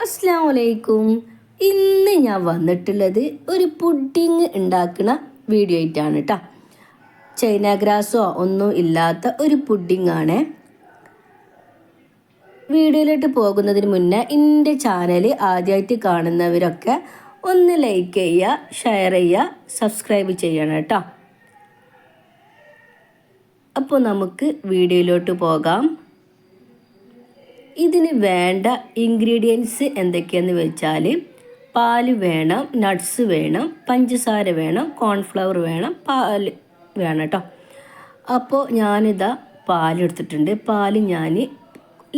അസ്സലാമു അലൈക്കും. ഇന്ന് ഞാൻ വന്നിട്ടുള്ളത് ഒരു പുഡിങ് ഉണ്ടാക്കുന്ന വീഡിയോ ആയിട്ടാണ് കേട്ടോ. ചൈന ഗ്രാസോ ഒന്നും ഇല്ലാത്ത ഒരു പുഡിങ് ആണ്. വീഡിയോയിലോട്ട് പോകുന്നതിന് മുന്നേ എൻ്റെ ചാനൽ ആദ്യമായിട്ട് കാണുന്നവരൊക്കെ ഒന്ന് ലൈക്ക് ചെയ്യുക, ഷെയർ ചെയ്യുക, സബ്സ്ക്രൈബ് ചെയ്യണം കേട്ടോ. അപ്പോൾ നമുക്ക് വീഡിയോയിലോട്ട് പോകാം. ഇതിന് വേണ്ട ഇൻഗ്രീഡിയൻസ് എന്തൊക്കെയെന്ന് വെച്ചാൽ പാൽ വേണം, നട്ട്സ് വേണം, പഞ്ചസാര വേണം, കോൺഫ്ലവർ വേണം, പാൽ വേണം കേട്ടോ. അപ്പോൾ ഞാനിതാ പാലെടുത്തിട്ടുണ്ട്. പാൽ ഞാൻ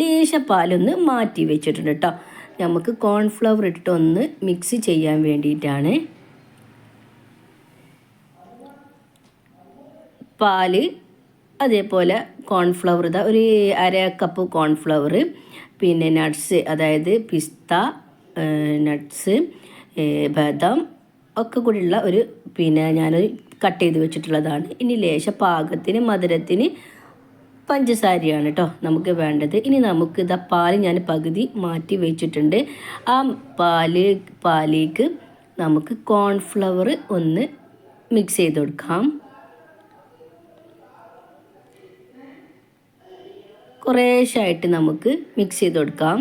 ലേശ പാലൊന്ന് മാറ്റി വെച്ചിട്ടുണ്ട് കേട്ടോ. നമുക്ക് കോൺഫ്ലവർ ഇട്ടിട്ട് ഒന്ന് മിക്സ് ചെയ്യാൻ വേണ്ടിയിട്ടാണ്. പാല് അതേപോലെ കോൺഫ്ലവർ ഇതാ ഒരു 1/2 കപ്പ് കോൺഫ്ലവർ, പിന്നെ നട്ട്സ് അതായത് പിസ്ത നട്ട്സ് ബദാം ഒക്കെ കൂടിയുള്ള ഒരു ഞാനൊരു കട്ട് ചെയ്ത് വെച്ചിട്ടുള്ളതാണ്. ഇനി ലേശ പാകത്തിന് മധുരത്തിന് പഞ്ചസാരയാണ് കേട്ടോ നമുക്ക് വേണ്ടത്. ഇനി നമുക്ക് ഇതാ പാല് ഞാൻ പകുതി മാറ്റി വെച്ചിട്ടുണ്ട്. ആ പാലേക്ക് നമുക്ക് കോൺഫ്ലവർ ഒന്ന് മിക്സ് ചെയ്ത് കൊടുക്കാം. കുറേശ്ശായിട്ട് നമുക്ക് മിക്സ് ചെയ്ത് കൊടുക്കാം.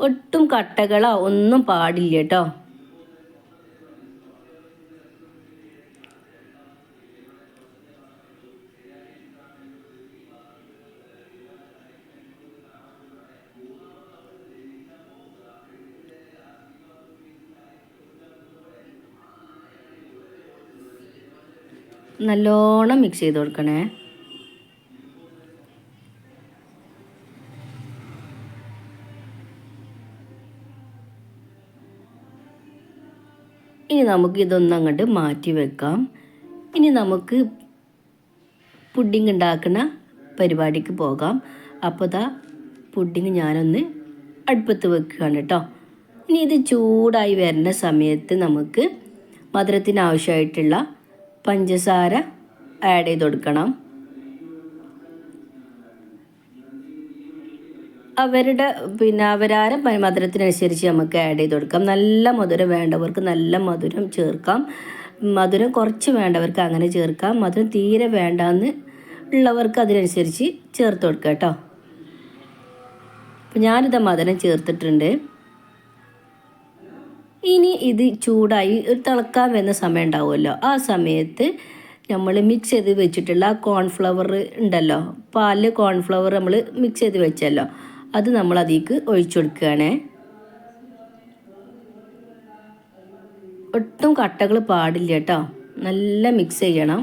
ഒട്ടും കട്ടകളോ ഒന്നും പാടില്ല കേട്ടോ. നല്ലോണം മിക്സ് ചെയ്ത് കൊടുക്കണേ. ഇനി നമുക്ക് ഇതൊന്നങ്ങോട്ട് മാറ്റി വെക്കാം. ഇനി നമുക്ക് പുഡിങ് ഉണ്ടാക്കുന്ന പരിപാടിക്ക് പോകാം. അപ്പോൾ ദാ പുഡിങ് ഞാനൊന്ന് അടുപ്പത്ത് വെക്കുകയാണ് കേട്ടോ. ഇനി ഇത് ചൂടായി വരുന്ന സമയത്ത് നമുക്ക് മധുരത്തിന് ആവശ്യമായിട്ടുള്ള പഞ്ചസാര ആഡ് ചെയ്ത് കൊടുക്കണം. അവരാരെ മധുരത്തിനനുസരിച്ച് നമുക്ക് ആഡ് ചെയ്ത് കൊടുക്കാം. നല്ല മധുരം വേണ്ടവർക്ക് നല്ല മധുരം ചേർക്കാം, മധുരം കുറച്ച് വേണ്ടവർക്ക് അങ്ങനെ ചേർക്കാം, മധുരം തീരെ വേണ്ടാന്ന് ഉള്ളവർക്ക് അതിനനുസരിച്ച് ചേർത്ത് കൊടുക്കാം കേട്ടോ. അപ്പം ഞാനിത് മധുരം ചേർത്തിട്ടുണ്ട്. ഇനി ഇത് ചൂടായി ഒരു തിളക്കാൻ വരുന്ന സമയം ഉണ്ടാവുമല്ലോ, ആ സമയത്ത് നമ്മൾ മിക്സ് ചെയ്ത് വെച്ചിട്ടുള്ള കോൺഫ്ലവർ ഉണ്ടല്ലോ, പാലിൽ കോൺഫ്ലവർ നമ്മൾ മിക്സ് ചെയ്ത് വെച്ചല്ലോ, അത് നമ്മൾ അതിലേക്ക് ഒഴിച്ചു കൊടുക്കുകയാണ്. ഒട്ടും കട്ടകൾ പാടില്ല കേട്ടോ, നല്ല മിക്സ് ചെയ്യണം.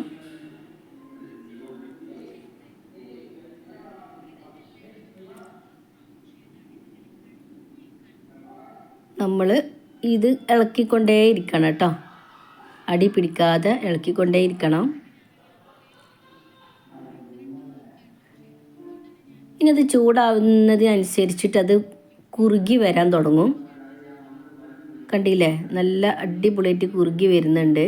നമ്മൾ ഇത് ഇളക്കിക്കൊണ്ടേ ഇരിക്കണം കേട്ടോ, അടി പിടിക്കാതെ ഇളക്കിക്കൊണ്ടേ ഇരിക്കണം. ഇനി അത് ചൂടാവുന്നതിനനുസരിച്ചിട്ട് അത് കുറുകി വരാൻ തുടങ്ങും. കണ്ടില്ലേ, നല്ല അടിപൊളിയായിട്ട് കുറുകി വരുന്നുണ്ട്.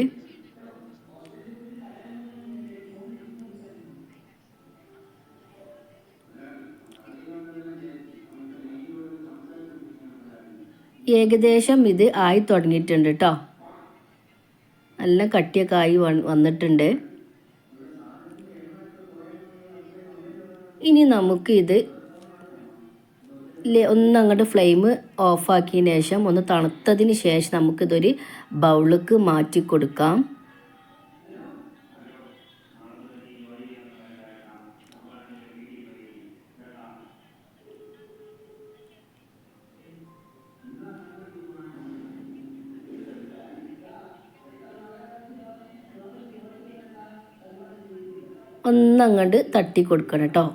ഏകദേശം ഇത് ആയി തുടങ്ങിയിട്ടുണ്ട് കേട്ടോ, നല്ല കട്ടിയൊക്കെ ആയി വന്നിട്ടുണ്ട്. ഇനി നമുക്ക് ഇത് ഒന്നങ്ങോട്ട് ഫ്ലെയിം ഓഫാക്കിയതിന് ശേഷം ഒന്ന് തണുത്തതിന് ശേഷം നമുക്കിതൊരു ബൗളിലേക്ക് മാറ്റി കൊടുക്കാം. ഒന്നങ്ങോട്ട് തട്ടി കൊടുക്കണം കേട്ടോ,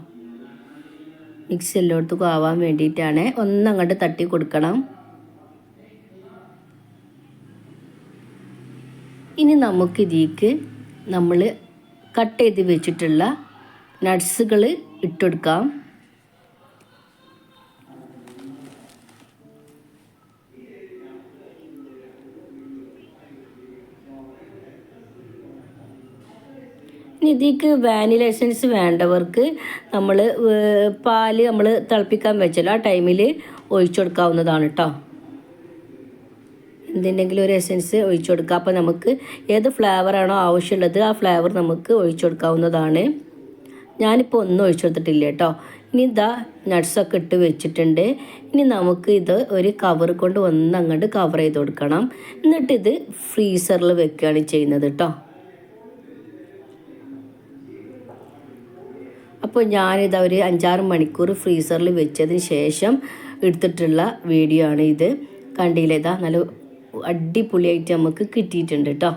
മിക്സ് എല്ലായിടത്തും ആവാൻ വേണ്ടിയിട്ടാണ്. ഒന്നങ്ങോട്ട് തട്ടി കൊടുക്കണം. ഇനി നമുക്കിതിലേക്ക് നമ്മൾ കട്ട് ചെയ്ത് വെച്ചിട്ടുള്ള നട്ട്സുകൾ ഇട്ടുകൊടുക്കാം. ഇനി ഇതിലേക്ക് വാനില എസൻസ് വേണ്ടവർക്ക് നമ്മൾ പാല് നമ്മൾ തിളപ്പിക്കാൻ വെച്ചല്ലോ ആ ടൈമിൽ ഒഴിച്ചു കൊടുക്കാവുന്നതാണ് കേട്ടോ. എന്തിൻ്റെങ്കിലും ഒരു എസൻസ് ഒഴിച്ചു കൊടുക്കുക. അപ്പോൾ നമുക്ക് ഏത് ഫ്ലേവറാണോ ആവശ്യമുള്ളത് ആ ഫ്ലേവർ നമുക്ക് ഒഴിച്ചു കൊടുക്കാവുന്നതാണ്. ഞാനിപ്പോൾ ഒന്നും ഒഴിച്ചു കൊടുത്തിട്ടില്ല കേട്ടോ. ഇനി ഇതാ നട്ട്സൊക്കെ ഇട്ട് വെച്ചിട്ടുണ്ട്. ഇനി നമുക്ക് ഇത് ഒരു കവർ കൊണ്ട് ഒന്നങ്ങോട്ട് കവർ ചെയ്ത് കൊടുക്കണം. എന്നിട്ടിത് ഫ്രീസറിൽ വെക്കുകയാണ് ചെയ്യുന്നത് കേട്ടോ. അപ്പോൾ ഞാനിത് ഒരു 5-6 മണിക്കൂർ ഫ്രീസറിൽ വെച്ചതിന് ശേഷം എടുത്തിട്ടുള്ള വീഡിയോ ആണ് ഇത്. കണ്ടില്ലേ, ഇതാ നല്ല അടിപൊളിയായിട്ട് നമുക്ക് കിട്ടിയിട്ടുണ്ട് കേട്ടോ.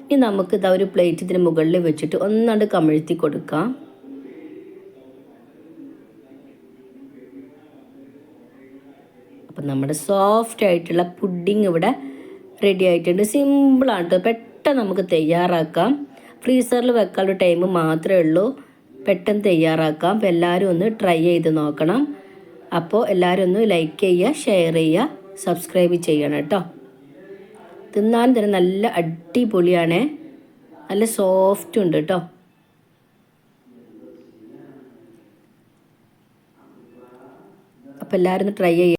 ഇനി നമുക്ക് ഇതാ ഒരു പ്ലേറ്റ് ഇതിന് മുകളിൽ വെച്ചിട്ട് ഒന്നാണ്ട് കമിഴ്ത്തി കൊടുക്കാം. അപ്പം നമ്മുടെ സോഫ്റ്റ് ആയിട്ടുള്ള പുഡിങ് ഇവിടെ റെഡി ആയിട്ടുണ്ട്. സിമ്പിളാണ് കേട്ടോ, പെട്ടെന്ന് നമുക്ക് തയ്യാറാക്കാം. ഫ്രീസറിൽ വെക്കാനുള്ള ടൈം മാത്രമേ ഉള്ളൂ, പെട്ടെന്ന് തയ്യാറാക്കാം. അപ്പോൾ എല്ലാവരും ഒന്ന് ട്രൈ ചെയ്ത് നോക്കണം. അപ്പോൾ എല്ലാവരും ഒന്ന് ലൈക്ക് ചെയ്യുക, ഷെയർ ചെയ്യുക, സബ്സ്ക്രൈബ് ചെയ്യണം കേട്ടോ. തിന്നാൻ തന്നെ നല്ല അടിപൊളിയാണ്, നല്ല സോഫ്റ്റ് ഉണ്ട് കേട്ടോ. അപ്പോൾ എല്ലാവരും ഒന്ന് ട്രൈ ചെയ്യുക.